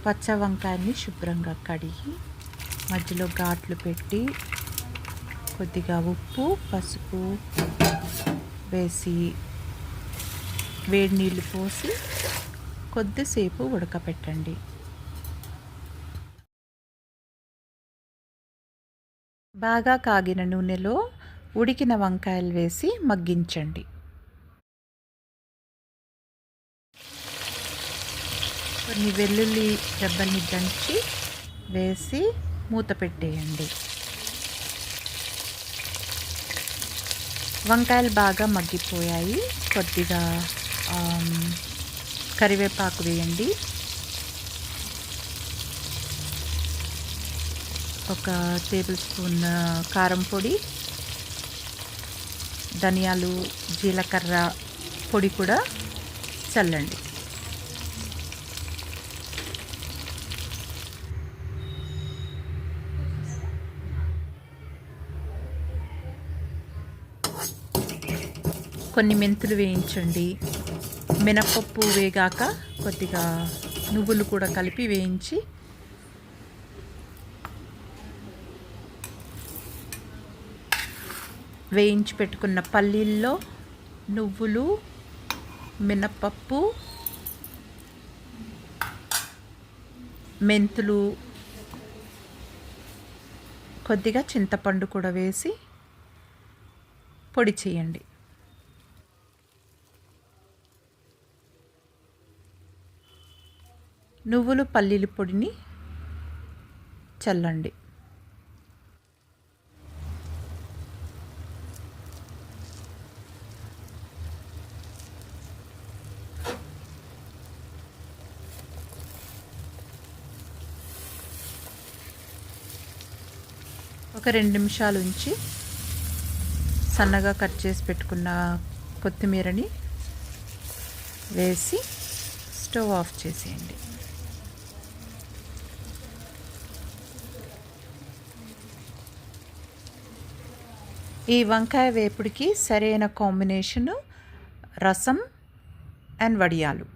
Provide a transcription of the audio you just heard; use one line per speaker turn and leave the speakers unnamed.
పచ్చ వంకాయని శుభ్రంగా కడిగి మధ్యలో ఘాట్లు పెట్టి కొద్దిగా ఉప్పు పసుపు వేసి వేడి నీళ్ళు పోసి కొద్దిసేపు ఉడకపెట్టండి. బాగా కాగిన నూనెలో ఉడికిన వంకాయలు వేసి మగ్గించండి. కొన్ని వెల్లుల్లి రెబ్బల్ని దంచి వేసి మూత పెట్టేయండి. వంకాయలు బాగా మగ్గిపోయాయి. కొద్దిగా కరివేపాకు వేయండి. ఒక టేబుల్ స్పూన్ కారం పొడి, ధనియాలు జీలకర్ర పొడి కూడా చల్లండి. కొన్ని మెంతులు వేయించండి. మినపప్పు వేగాక కొద్దిగా నువ్వులు కూడా కలిపి వేయించి పెట్టుకున్న పల్లీల్లో నువ్వులు, మినపప్పు, మెంతులు, కొద్దిగా చింతపండు కూడా వేసి పొడి చేయండి. నువ్వులు పల్లీల పొడిని చల్లండి. ఒక 2 నిమిషాలు ఉంచి సన్నగా కట్ చేసి పెట్టుకున్న కొత్తిమీరని వేసి స్టవ్ ఆఫ్ చేసేయండి. ఈ వంకాయ వేపుడికి సరైన కాంబినేషను రసం అండ్ వడియాలు.